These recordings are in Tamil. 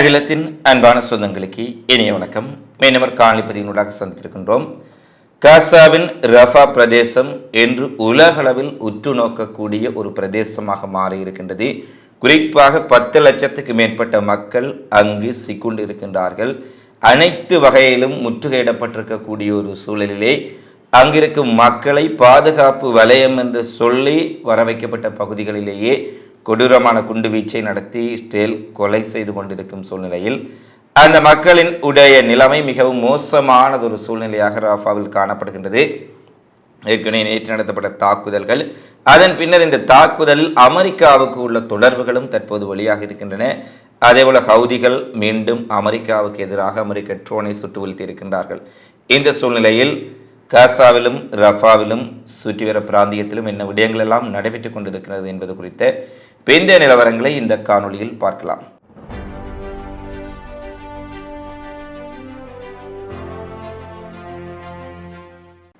அகிலத்தின் அன்பான சொந்தங்களுக்கு இனிய வணக்கம். மீனவர் காணொளிப்பதிவினூடாக சந்தித்திருக்கின்றோம். காசாவின் ரஃபா பிரதேசம் என்று உலகளவில் உற்று நோக்கக்கூடிய ஒரு பிரதேசமாக மாறியிருக்கின்றது. குறிப்பாக 10 லட்சத்துக்கு மேற்பட்ட மக்கள் அங்கு சிக்குண்டு இருக்கின்றார்கள். அனைத்து வகையிலும் முற்றுகையிடப்பட்டிருக்கக்கூடிய ஒரு சூழலிலே அங்கிருக்கும் மக்களை பாதுகாப்பு வலயம் என்று சொல்லி வரவைக்கப்பட்ட பகுதிகளிலேயே கொடூரமான குண்டுவீச்சை நடத்தி இஸ்ரேல் கொலை செய்து கொண்டிருக்கும் சூழ்நிலையில் அந்த மக்களின் உடைய நிலைமை மிகவும் மோசமானதொரு சூழ்நிலையாக ராஃபாவில் காணப்படுகின்றது. ஏற்கனவே நேற்று நடத்தப்பட்ட தாக்குதல்கள், அதன் பின்னர் இந்த தாக்குதலில் அமெரிக்காவுக்கு உள்ள தொடர்புகளும் தற்போது வெளியாக இருக்கின்றன. அதேபோல ஹவுதிகள் மீண்டும் அமெரிக்காவுக்கு எதிராக அமெரிக்க ட்ரோனை சுட்டு வீழ்த்தி இருக்கின்றார்கள். இந்த சூழ்நிலையில் காசாவிலும் ரஃபாவிலும் சுற்றிவர பிராந்தியத்திலும் என்ன விடயங்கள் எல்லாம் நடைபெற்றுக் கொண்டிருக்கிறது என்பது குறித்த பிந்தைய நிலவரங்களை இந்த காணொளியில் பார்க்கலாம்.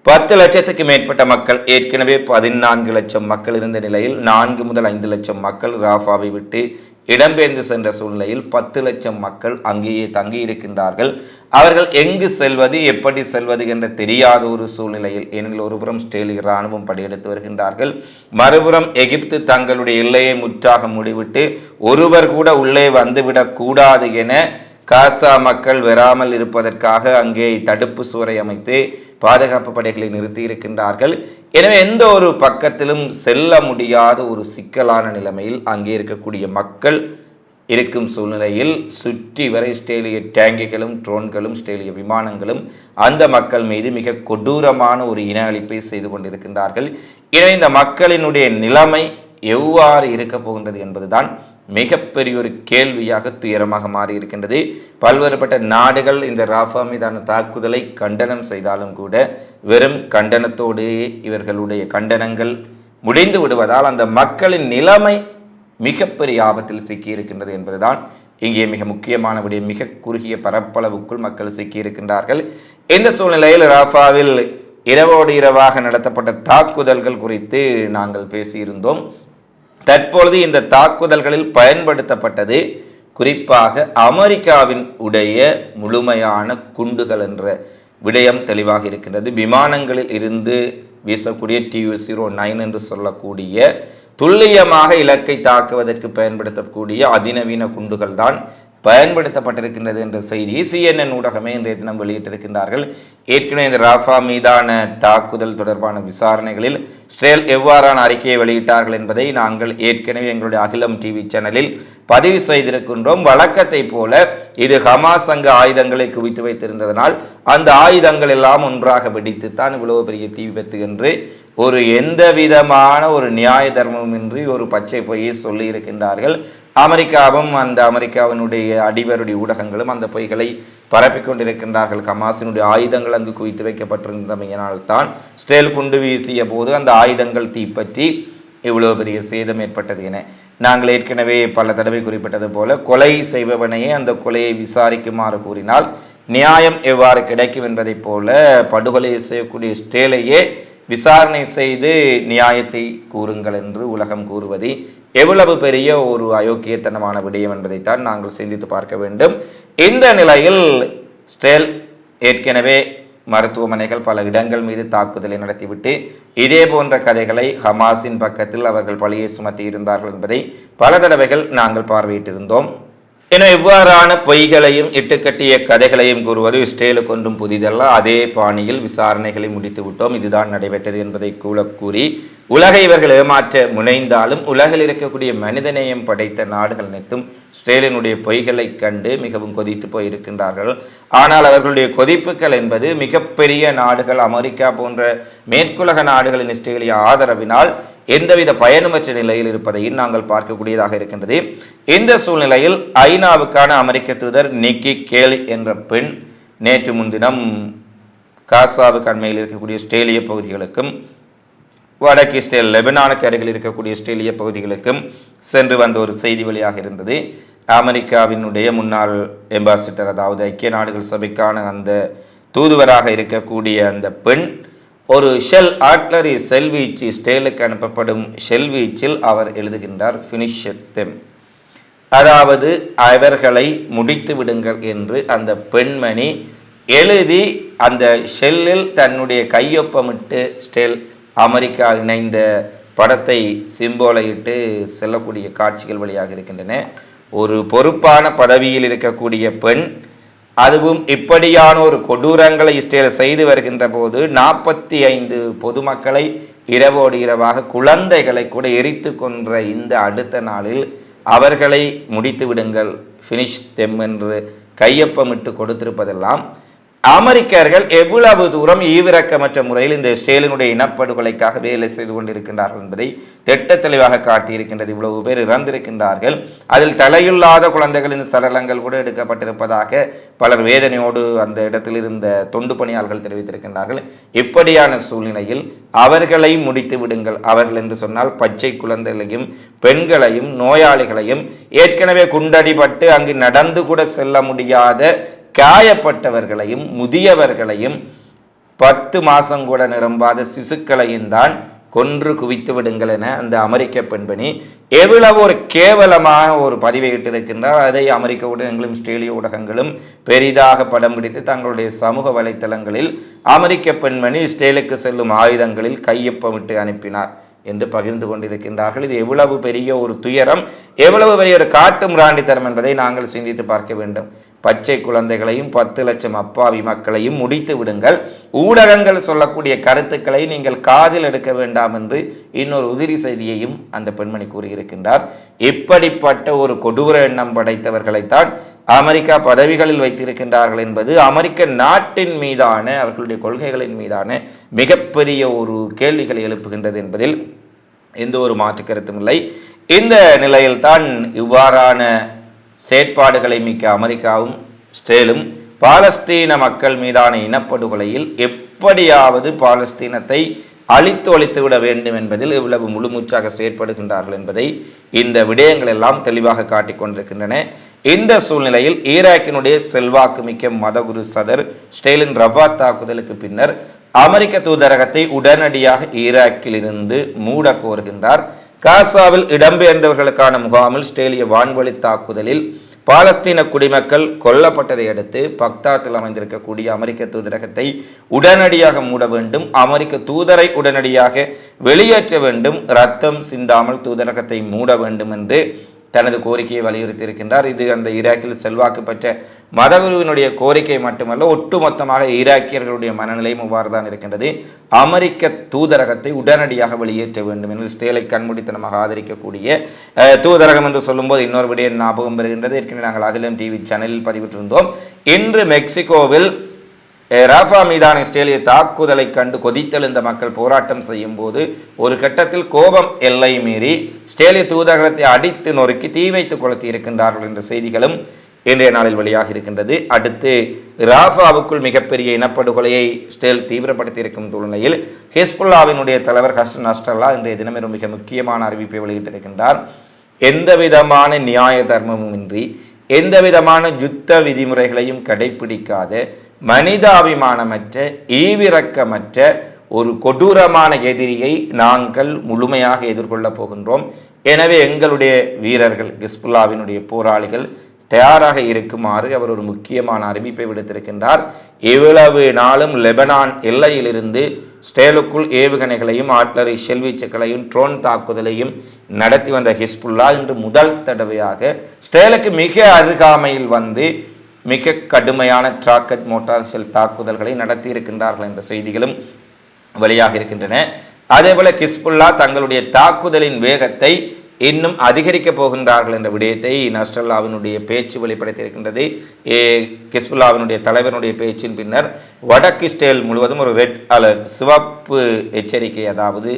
பத்து லட்சத்துக்கு மேற்பட்ட மக்கள், ஏற்கனவே 14 லட்சம் மக்கள் இருந்த நிலையில் 4 முதல் 5 லட்சம் மக்கள் ராஃபாவை விட்டு இடம்பெயர்ந்து சென்ற சூழ்நிலையில் 10 லட்சம் மக்கள் அங்கேயே தங்கி இருக்கின்றார்கள். அவர்கள் எங்கு செல்வது, எப்படி செல்வது என்ற தெரியாத ஒரு சூழ்நிலையில், ஏனெனில் ஒருபுறம் இஸ்ரேலிய இராணுவம் படையெடுத்து வருகின்றார்கள், மறுபுறம் எகிப்து தங்களுடைய எல்லையை முற்றாக மூடிவிட்டு ஒருவர் கூட உள்ளே வந்துவிடக் கூடாது என காசா மக்கள் வராமல் இருப்பதற்காக அங்கே தடுப்பு சுவரை அமைத்து பாதுகாப்பு படைகளை நிறுத்தி இருக்கின்றார்கள். எனவே எந்த ஒரு பக்கத்திலும் செல்ல முடியாத ஒரு சிக்கலான நிலைமையில் அங்கே இருக்கக்கூடிய மக்கள் இருக்கும் சூழ்நிலையில் சுற்றி வர இஸ்ரேலிய டேங்கிகளும் ட்ரோன்களும் இஸ்ரேலிய விமானங்களும் அந்த மக்கள் மீது மிக கொடூரமான ஒரு இன அழிப்பை செய்து கொண்டிருக்கின்றார்கள். எனவே இந்த மக்களினுடைய நிலைமை எவ்வாறு இருக்க போகின்றது என்பதுதான் மிகப்பெரிய ஒரு கேள்வியாக துயரமாக மாறியிருக்கின்றது. பல்வேறுபட்ட நாடுகள் இந்த ராஃபா மீதான தாக்குதலை கண்டனம் செய்தாலும் கூட வெறும் கண்டனத்தோடு இவர்களுடைய கண்டனங்கள் முடிந்து விடுவதால் அந்த மக்களின் நிலைமை மிகப்பெரிய ஆபத்தில் சிக்கியிருக்கின்றது என்பதுதான் இங்கே மிக முக்கியமான விடயம். மிக குறுகிய பரப்பளவுக்குள் மக்கள் சிக்கியிருக்கின்றார்கள். இந்த சூழ்நிலையில் ராஃபாவில் இரவோடு இரவாக நடத்தப்பட்ட தாக்குதல்கள் குறித்து நாங்கள் பேசியிருந்தோம். தற்பொழுது இந்த தாக்குதல்களில் பயன்படுத்தப்பட்டது குறிப்பாக அமெரிக்காவின் உடைய முழுமையான குண்டுகள் என்ற விடயம் தெளிவாக இருக்கின்றது. விமானங்களில் இருந்து வீசக்கூடிய TU-09 என்று சொல்லக்கூடிய துல்லியமாக இலக்கை தாக்குவதற்கு பயன்படுத்தக்கூடிய அதிநவீன குண்டுகள் தான் பயன்படுத்தப்பட்டிருக்கின்றது என்ற செய்தி CNN ஊடகமே இன்றைய தினம் வெளியிட்டிருக்கின்றார்கள். ஏற்கனவே இந்த ராஃபா மீதான தாக்குதல் தொடர்பான விசாரணைகளில் இஸ்ரேல் எவ்வாறான அறிக்கையை வெளியிட்டார்கள் என்பதை நாங்கள் ஏற்கனவே எங்களுடைய அகிலம் டிவி சேனலில் பதிவு செய்திருக்கின்றோம். வழக்கத்தை போல இது ஹமாஸ் அங்க ஆயுதங்களை குவித்து வைத்திருந்ததனால் அந்த ஆயுதங்கள் எல்லாம் ஒன்றாக வெடித்துத்தான் இவ்வளவு பெரிய தீ விபத்து என்று ஒரு எந்த விதமான ஒரு நியாய தர்மமின்றி ஒரு பச்சை பொய்யை சொல்லி இருக்கின்றார்கள். அமெரிக்காவும் அந்த அமெரிக்காவினுடைய அடிவருடைய ஊடகங்களும் அந்த பொய்களை பரப்பிக் கொண்டிருக்கின்றார்கள். ஹமாஸினுடைய ஆயுதங்கள் அங்கு குவித்து வைக்கப்பட்டிருந்தமையினால்தான் இஸ்ரேல் குண்டு வீசிய போது அந்த ஆயுதங்கள் தீப்பற்றி இவ்வளவு பெரிய சேதம் ஏற்பட்டது என நாங்கள் ஏற்கனவே பல தடவை குறிப்பிட்டது போல கொலை செய்பவனையே அந்த கொலையை விசாரிக்குமாறு கூறினால் நியாயம் எவ்வாறு கிடைக்கும் என்பதைப் போல படுகொலை செய்யக்கூடிய இஸ்ரேலையே விசாரணை செய்து நியாயத்தை கூறுங்கள் என்று உலகம் கூறுவது எவ்வளவு பெரிய ஒரு அயோக்கியத்தனமான விடயம் என்பதைத்தான் நாங்கள் சிந்தித்து பார்க்க வேண்டும். இந்த நிலையில் இஸ்ரேல் ஏற்கனவே மருத்துவமனைகள் பல இடங்கள் மீது தாக்குதலை நடத்திவிட்டு இதே போன்ற கதைகளை ஹமாஸின் பக்கத்தில் அவர்கள் பழியை சுமத்தி இருந்தார்கள் என்பதை பல தடவைகள் நாங்கள் பார்வையிட்டிருந்தோம். எனவே இவ்வாறான பொய்களையும் இட்டுக்கட்டிய கதைகளையும் கூறுவது இஸ்ரேலுக்கு ஒன்றும் புதிதல்ல. அதே பாணியில் விசாரணைகளை முடித்து விட்டோம், இதுதான் நடைபெற்றது என்பதை கூறி உலகை இவர்கள் ஏமாற்ற முனைந்தாலும் உலகில் இருக்கக்கூடிய மனிதநேயம் படைத்த நாடுகள் அனைத்தும் இஸ்ரேலினுடைய பொய்களை கண்டு மிகவும் கொதித்து போயிருக்கின்றார்கள். ஆனால் அவர்களுடைய கொதிப்புகள் என்பது மிகப்பெரிய நாடுகள், அமெரிக்கா போன்ற மேற்குலக நாடுகளின் இஸ்ரேலிய ஆதரவினால் எந்தவித பயனுமற்ற நிலையில் இருப்பதையும் நாங்கள் பார்க்கக்கூடியதாக இருக்கின்றது. இந்த சூழ்நிலையில் ஐநாவுக்கான அமெரிக்க தூதர் நிக்கி கேலி என்ற பெண் நேற்று முன்தினம் காசாவுக்கு அண்மையில் இருக்கக்கூடிய இஸ்ரேலிய பகுதிகளுக்கும் வடக்கு இஸ்ரேல் லெபனானுக்கு அருகில் இருக்கக்கூடிய இஸ்ரேலிய பகுதிகளுக்கும் சென்று வந்த ஒரு செய்தி வழியாக இருந்தது. அமெரிக்காவினுடைய முன்னாள் எம்பாசிடர், அதாவது ஐக்கிய நாடுகள் சபைக்கான அந்த தூதுவராக இருக்கக்கூடிய அந்த பெண் ஒரு ஷெல் ஆர்ட்லரி செல்வீச்சு இஸ்ரேலுக்கு அனுப்பப்படும் ஷெல்வீச்சில் அவர் எழுதுகின்றார், ஃபினிஷ் தெம். அதாவது அவர்களை முடித்து விடுங்கள் என்று அந்த பெண்மணி எழுதி அந்த ஷெல்லில் தன்னுடைய கையொப்பமிட்டு ஸ்டேல் அமெரிக்கா இணைந்த படத்தை சிம்போலையிட்டு செல்லக்கூடிய காட்சிகள் வழியாக இருக்கின்றன. ஒரு பொறுப்பான பதவியில் இருக்கக்கூடிய பெண், அதுவும் இப்படியான ஒரு கொடூரங்களை இஸ்ரேல் செய்து வருகின்ற போது 45 பொதுமக்களை இரவோடு இரவாக குழந்தைகளை கூட எரித்து கொன்ற இந்த அடுத்த நாளில் அவர்களை முடித்து விடுங்கள், ஃபினிஷ் தெம் என்று கையொப்பமிட்டு கொடுத்திருப்பதெல்லாம் அமெரிக்கர்கள் எவ்வளவு தூரம் ஈவிரக்கமற்ற முறையில் இந்த இஸ்ரேலினுடைய இனப்படுகொலைக்காக வேலை செய்து கொண்டிருக்கின்றார்கள் என்பதை திட்ட தெளிவாக காட்டியிருக்கின்றது. இவ்வளவு பேர் இறந்திருக்கின்றார்கள், அதில் தலையில்லாத குழந்தைகளின் சடலங்கள் கூட எடுக்கப்பட்டிருப்பதாக பலர் வேதனையோடு அந்த இடத்தில் இருந்த தொண்டு பணியாளர்கள் தெரிவித்திருக்கின்றார்கள். இப்படியான சூழ்நிலையில் அவர்களை முடித்து விடுங்கள். அவர்கள் என்று சொன்னால் பச்சை குழந்தைகளையும் பெண்களையும் நோயாளிகளையும் ஏற்கனவே குண்டடிபட்டு அங்கு நடந்து கூட செல்ல முடியாத காயப்பட்டவர்களையும் முதியவர்களையும் 10 மாதம் கூட நிரம்பாத சிசுக்களையும் தான் கொன்று குவித்து விடுங்கள் என அந்த அமெரிக்க பெண்மணி எவ்வளவு ஒரு கேவலமான ஒரு பதிவை இட்டிருக்கின்றார். அதை அமெரிக்க ஊடகங்களும் இஸ்ரேலிய ஊடகங்களும் பெரிதாக படம் பிடித்து தங்களுடைய சமூக வலைத்தளங்களில் அமெரிக்க பெண்மணி இஸ்ரேலுக்கு செல்லும் ஆயுதங்களில் கையொப்பமிட்டு அனுப்பினார் என்று பகிர்ந்து கொண்டிருக்கின்றார்கள். இது எவ்வளவு பெரிய ஒரு துயரம், எவ்வளவு பெரிய ஒரு காட்டு மிராண்டித்தனம் என்பதை நாங்கள் சிந்தித்து பார்க்க வேண்டும். பச்சை குழந்தைகளையும் 10 லட்சம் அப்பாவி மக்களையும் முடித்து விடுங்கள், ஊடகங்கள் சொல்லக்கூடிய கருத்துக்களை நீங்கள் காதில் எடுக்க வேண்டாம் என்று இன்னொரு உதிரி செய்தியையும் அந்த பெண்மணி கூறியிருக்கின்றார். இப்படிப்பட்ட ஒரு கொடூர எண்ணம் படைத்தவர்களைத்தான் அமெரிக்கா பதவிகளில் வைத்திருக்கின்றார்கள் என்பது அமெரிக்க நாட்டின் மீதான அவர்களுடைய கொள்கைகளின் மீதான மிகப்பெரிய ஒரு கேள்விகளை எழுப்புகின்றது என்பதில் எந்த ஒரு மாற்று கருத்தும் இல்லை. இந்த நிலையில்தான் இவ்வாறான செயற்பாடுகளை மிக்க அமெரிக்காவும் இஸ்ரேலும் பாலஸ்தீன மக்கள் மீதான இனப்படுகொலையில் எப்படியாவது பாலஸ்தீனத்தை அழித்து விட வேண்டும் என்பதில் இவ்வளவு முழுமூச்சாக செயற்படுகின்றார்கள் என்பதை இந்த விடயங்கள் எல்லாம் தெளிவாக காட்டிக் கொண்டிருக்கின்றன. இந்த சூழ்நிலையில் ஈராக்கினுடைய செல்வாக்கு மிக்க மதகுரு சதர் இஸ்ரேலின் ரபாத் தாக்குதலுக்கு பின்னர் அமெரிக்க தூதரகத்தை உடனடியாக ஈராக்கில் இருந்து மூட கோருகின்றார். காசாவில் இடம்பெயர்ந்தவர்களுக்கான முகாமில் இஸ்ரேலிய வான்வழி தாக்குதலில் பாலஸ்தீன குடிமக்கள் கொல்லப்பட்டதை அடுத்து பக்தாத்தில் அமைந்திருக்கக்கூடிய அமெரிக்க தூதரகத்தை உடனடியாக மூட வேண்டும், அமெரிக்க தூதரை உடனடியாக வெளியேற்ற வேண்டும், இரத்தம் சிந்தாமல் தூதரகத்தை மூட வேண்டும் என்று தனது கோரிக்கையை வலியுறுத்தி இருக்கின்றார். இது அந்த ஈராக்கில் செல்வாக்கு பெற்ற மதகுருவினுடைய கோரிக்கை மட்டுமல்ல, ஒட்டுமொத்தமாக ஈராக்கியர்களுடைய மனநிலையும் இவ்வாறு தான் இருக்கின்றது. அமெரிக்க தூதரகத்தை உடனடியாக வெளியேற்ற வேண்டும் என்று இஸ்ரேலை கண்மூடித்தனமாக ஆதரிக்கக்கூடிய தூதரகம் என்று சொல்லும்போது இன்னொரு விடயம் ஞாபகம் வருகின்றது. ஏற்கனவே நாங்கள் அகிலம் டிவி சேனலில் பதிவிட்டிருந்தோம். இன்று மெக்சிகோவில் ராஃபா மீதான இஸ்ரேலிய தாக்குதலை கண்டு கொதித்தெழுந்த மக்கள் போராட்டம் செய்யும் போது ஒரு கட்டத்தில் கோபம் எல்லை மீறி இஸ்ரேலிய தூதரகத்தை அடித்து நொறுக்கி தீ வைத்து கொளுத்தி இருக்கின்றார்கள் என்ற செய்திகளும் இன்றைய நாளில் வெளியாக இருக்கின்றது. அடுத்து ராஃபாவுக்குள் மிகப்பெரிய இனப்படுகொலையை இஸ்ரேல் தீவிரப்படுத்தி இருக்கும் சூழ்நிலையில் ஹிஸ்புல்லாவினுடைய தலைவர் ஹசன் நஸ்ரல்லா இன்றைய தினம் மிக முக்கியமான அறிவிப்பை வெளியிட்டிருக்கின்றார். எந்த விதமான நியாய தர்மமும் இன்றி எந்த விதமான யுத்த விதிமுறைகளையும் கடைபிடிக்காத மனிதாபிமானமற்ற ஈவிரக்கமற்ற ஒரு கொடூரமான எதிரியை நாங்கள் முழுமையாக எதிர்கொள்ளப் போகின்றோம். எனவே எங்களுடைய வீரர்கள் ஹிஸ்புல்லாவினுடைய போராளிகள் தயாராக இருக்குமாறு அவர் ஒரு முக்கியமான அறிவிப்பை விடுத்திருக்கின்றார். இவ்வளவு நாளும் லெபனான் எல்லையிலிருந்து இஸ்ரேலுக்குள் ஏவுகணைகளையும் ஆட்லரி ஷெல்வீச்சுகளையும் ட்ரோன் தாக்குதலையும் நடத்தி வந்த ஹிஸ்புல்லா இன்று முதல் தடவையாக இஸ்ரேலுக்கு மிக அருகாமையில் வந்து மிக கடுமையான ராக்கெட் மோட்டார் செல் தாக்குதல்களை நடத்தி இருக்கின்றார்கள் என்ற செய்திகளும் வெளியாக இருக்கின்றன. அதேபோல ஹிஸ்புல்லா தங்களுடைய தாக்குதலின் வேகத்தை இன்னும் அதிகரிக்கப் போகின்றார்கள் என்ற விடயத்தை நஸ்ரல்லாவினுடைய பேச்சு வெளிப்படுத்தியிருக்கின்றது. ஹிஸ்புல்லாவினுடைய தலைவனுடைய பேச்சின் பின்னர் வடக்கு இஸ்ரேல் முழுவதும் ஒரு ரெட் அலர்ட், சிவப்பு எச்சரிக்கை, அதாவது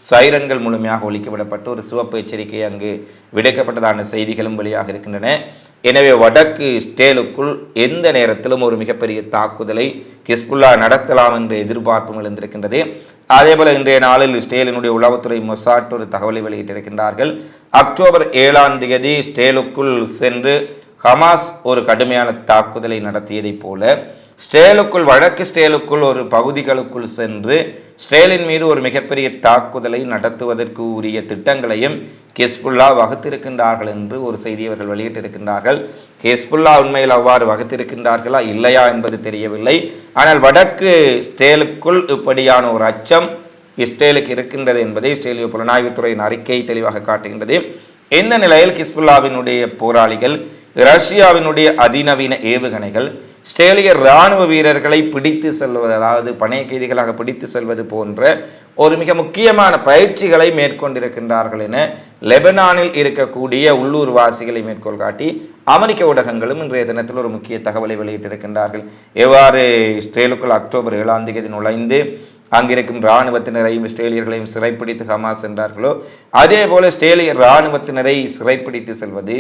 சைரன்கள் முழுமையாக ஒழிக்கப்படப்பட்டு ஒரு சிவப்பு எச்சரிக்கை அங்கு விடுக்கப்பட்டதான செய்திகளும் வெளியாக இருக்கின்றன. எனவே வடக்கு இஸ்ரேலுக்குள் எந்த நேரத்திலும் ஒரு மிகப்பெரிய தாக்குதலை ஹிஸ்புல்லா நடத்தலாம் என்ற எதிர்பார்ப்பும் எழுந்திருக்கின்றது. அதேபோல இன்றைய நாளில் இஸ்ரேலினுடைய உளவுத்துறை மொசாட் ஒரு தகவலை வெளியிட்டிருக்கின்றார்கள். அக்டோபர் 7ஆம் தேதி இஸ்ரேலுக்குள் சென்று ஹமாஸ் ஒரு கடுமையான தாக்குதலை நடத்தியதைப் போல இஸ்ரேலுக்குள் வடக்கு இஸ்ரேலுக்குள் ஒரு பகுதிகளுக்குள் சென்று இஸ்ரேலின் மீது ஒரு மிகப்பெரிய தாக்குதலை நடத்துவதற்கு உரிய திட்டங்களையும் ஹிஸ்புல்லா வகுத்திருக்கின்றார்கள் என்று ஒரு செய்தி அவர்கள் வெளியிட்டிருக்கின்றார்கள். ஹிஸ்புல்லா உண்மையில் அவ்வாறு வகுத்திருக்கின்றார்களா இல்லையா என்பது தெரியவில்லை. ஆனால் வடக்கு இஸ்ரேலுக்குள் இப்படியான ஒரு அச்சம் இஸ்ரேலுக்கு இருக்கின்றது என்பதை இஸ்ரேலிய புலனாய்வுத்துறையின் அறிக்கை தெளிவாக காட்டுகின்றது. இந்த நிலையில் ஹிஸ்புல்லாவினுடைய போராளிகள் ரஷ்யாவினுடைய அதிநவீன ஏவுகணைகள் இஸ்ரேலிய இராணுவ வீரர்களை பிடித்து செல்வது, அதாவது பணைய கைதிகளாக பிடித்து செல்வது போன்ற ஒரு மிக முக்கியமான பயிற்சிகளை மேற்கொண்டிருக்கின்றார்கள் என லெபனானில் இருக்கக்கூடிய உள்ளூர் வாசிகளை மேற்கோள் காட்டி அமெரிக்க ஊடகங்களும் இன்றைய தினத்தில் ஒரு முக்கிய தகவலை வெளியிட்டிருக்கின்றார்கள். எவ்வாறு இஸ்ரேலுக்குள் அக்டோபர் 7ஆம் தேதி நுழைந்து அங்கிருக்கும் இராணுவத்தினரையும் இஸ்ரேலியர்களையும் சிறைப்பிடித்து ஹமாஸ் சென்றார்களோ அதே போல இஸ்ரேலிய இராணுவத்தினரை சிறைப்பிடித்து செல்வது,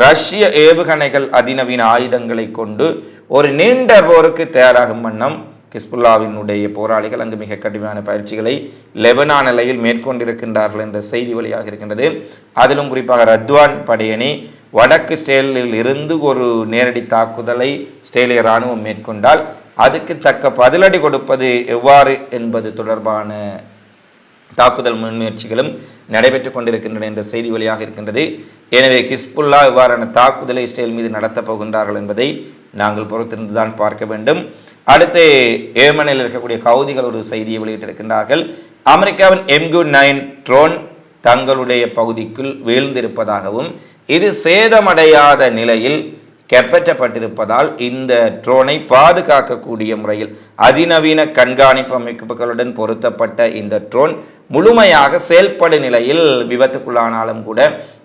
ரஷ்ய ஏவுகணைகள் அதிநவீன ஆயுதங்களை கொண்டு ஒரு நீண்ட போருக்கு தயாராகும் வண்ணம் ஹிஸ்புல்லாவினுடைய போராளிகள் அங்கு மிக கடுமையான பயிற்சிகளை லெபனான் நிலையில் மேற்கொண்டிருக்கின்றார்கள் என்ற செய்தி வழியாக இருக்கின்றது. அதிலும் குறிப்பாக ரத்வான் படையணி வடக்கு இஸ்ரேலில் இருந்து ஒரு நேரடி தாக்குதலை இஸ்ரேலிய இராணுவம் மேற்கொண்டால் அதுக்கு தக்க பதிலடி கொடுப்பது எவ்வாறு என்பது தொடர்பான தாக்குதல் முன்முயற்சிகளும் நடைபெற்றுக் கொண்டிருக்கின்றன என்ற செய்தி வழியாக இருக்கின்றது. எனவே ஹிஸ்புல்லா இவ்வாறான தாக்குதலை இஸ்ரேல் மீது நடத்தப் போகின்றார்கள் என்பதை நாங்கள் பொறுத்திருந்துதான் பார்க்க வேண்டும். அடுத்து ஏமனில் இருக்கக்கூடிய கவுதிகள் ஒரு செய்தியை வெளியிட்டிருக்கின்றார்கள். அமெரிக்காவின் MQ-9 ட்ரோன் தங்களுடைய பகுதிக்குள் வீழ்ந்திருப்பதாகவும் இது சேதமடையாத நிலையில் கைப்பற்றப்பட்டிருப்பதால் இந்த ட்ரோனை பாதுகாக்கக்கூடிய முறையில் அதிநவீன கண்காணிப்பு அமைப்புகளுடன் பொருத்தப்பட்ட இந்த ட்ரோன் முழுமையாக செயல்படும் நிலையில் விபத்துக்குள்ளானாலும் கூட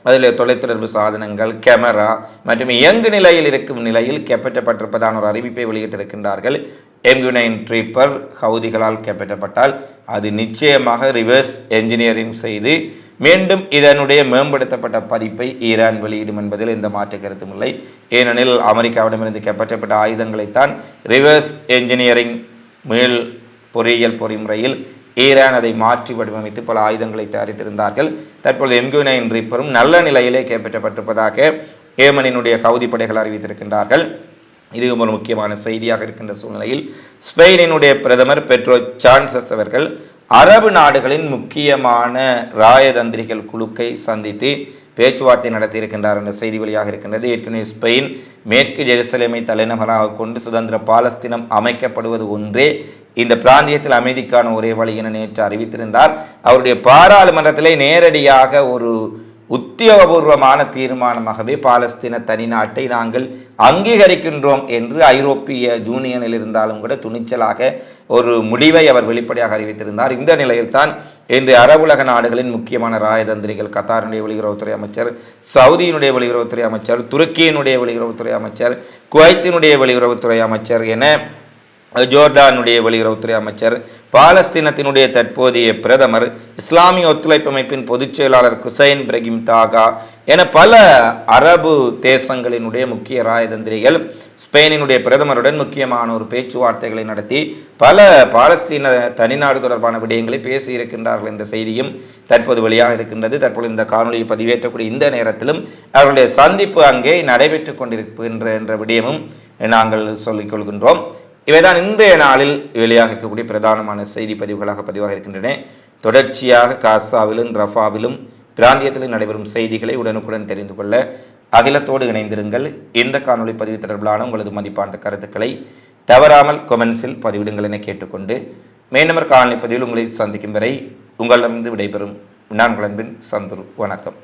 அதில் தொலைத்தொடர்பு சாதனங்கள், கேமரா மற்றும் இயங்கு நிலையில் இருக்கும் நிலையில் கைப்பற்றப்பட்டிருப்பதான ஒரு அறிவிப்பை வெளியிட்டிருக்கின்றார்கள். MQ-9 ட்ரீப்பர் ஹவுதிகளால் கைப்பற்றப்பட்டால் அது நிச்சயமாக ரிவர்ஸ் என்ஜினியரிங் செய்து மீண்டும் இதனுடைய மேம்படுத்தப்பட்ட பதிப்பை ஈரான் வெளியிடும் என்பதில் எந்த மாற்று கருத்தும் இல்லை. ஏனெனில் அமெரிக்காவிடமிருந்து கைப்பற்றப்பட்ட ஆயுதங்களைத்தான் ரிவர்ஸ் என்ஜினியரிங் மீள் பொறியியல் பொறிமுறையில் ஈரான் அதை மாற்றி வடிவமைத்து பல ஆயுதங்களை தயாரித்திருந்தார்கள். தற்பொழுது MQ-9 ட்ரீப்பரும் நல்ல நிலையிலே கைப்பற்றப்பட்டிருப்பதாக ஏமனினுடைய கவுதி படைகள் அறிவித்திருக்கின்றார்கள். இது ஒரு முக்கியமான செய்தியாக இருக்கின்ற சூழ்நிலையில் ஸ்பெயினினுடைய பிரதமர் பெட்ரோ சான்சஸ் அவர்கள் அரபு நாடுகளின் முக்கியமான ராயதந்திரிகள் குழுக்கை சந்தித்து பேச்சுவார்த்தை நடத்தியிருக்கின்றார் என்ற செய்தி வழியாக இருக்கின்றது. ஏற்கனவே ஸ்பெயின் மேற்கு ஜெருசலேமை தலைநகராக கொண்டு சுதந்திர பாலஸ்தீனம் அமைக்கப்படுவது ஒன்றே இந்த பிராந்தியத்தில் அமைதிக்கான ஒரே வழி என நேற்று அறிவித்திருந்தார். அவருடைய பாராளுமன்றத்திலே நேரடியாக ஒரு உத்தியோகபூர்வமான தீர்மானமாகவே பாலஸ்தீன தனிநாட்டை நாங்கள் அங்கீகரிக்கின்றோம் என்று ஐரோப்பிய யூனியனில் இருந்தாலும் கூட துணிச்சலாக ஒரு முடிவை அவர் வெளிப்படையாக அறிவித்திருந்தார். இந்த நிலையில்தான் இன்று அரபுலக நாடுகளின் முக்கியமான ராயதந்திரிகள் கத்தாரினுடைய வெளியுறவுத்துறை அமைச்சர், சவுதியினுடைய வெளியுறவுத்துறை அமைச்சர், துருக்கியினுடைய வெளியுறவுத்துறை அமைச்சர், குவைத்தினுடைய வெளியுறவுத்துறை அமைச்சர் என ஜோர்டானுடைய வெளியுறவுத்துறை அமைச்சர், பாலஸ்தீனத்தினுடைய தற்போதைய பிரதமர், இஸ்லாமிய ஒத்துழைப்பு அமைப்பின் பொதுச் செயலாளர் குசைன் பிரகிம் தாகா என பல அரபு தேசங்களினுடைய முக்கிய ராயதந்திரிகள் ஸ்பெயினினுடைய பிரதமருடன் முக்கியமான ஒரு பேச்சுவார்த்தைகளை நடத்தி பல பாலஸ்தீன தனிநாடு தொடர்பான விடயங்களை பேசியிருக்கின்றார்கள் என்ற செய்தியும் தற்போது வெளியாக இருக்கின்றது. தற்போது இந்த காணொலியை பதிவேற்றக்கூடிய இந்த நேரத்திலும் அவர்களுடைய சந்திப்பு அங்கே நடைபெற்று கொண்டிருக்கின்ற என்ற விடயமும் நாங்கள் சொல்லிக் கொள்கின்றோம். இவைதான் இன்றைய நாளில் வெளியாக இருக்கக்கூடிய பிரதானமான செய்தி பதிவுகளாக பதிவாக இருக்கின்றன. தொடர்ச்சியாக காசாவிலும் ரஃபாவிலும் பிராந்தியத்திலும் நடைபெறும் செய்திகளை உடனுக்குடன் தெரிந்து கொள்ள அகிலத்தோடு இணைந்திருங்கள். இந்த காணொலி பதிவு தொடர்பிலான உங்களது மதிப்பான கருத்துக்களை தவறாமல் கொமெண்ட்ஸில் பதிவிடுங்கள் என கேட்டுக்கொண்டு மீண்டும் காணொலி பதிவில் உங்களை சந்திக்கும் வரை உங்களிடமிருந்து விடைபெறும் நான் உங்கள் அன்பின் சந்துரு. வணக்கம்.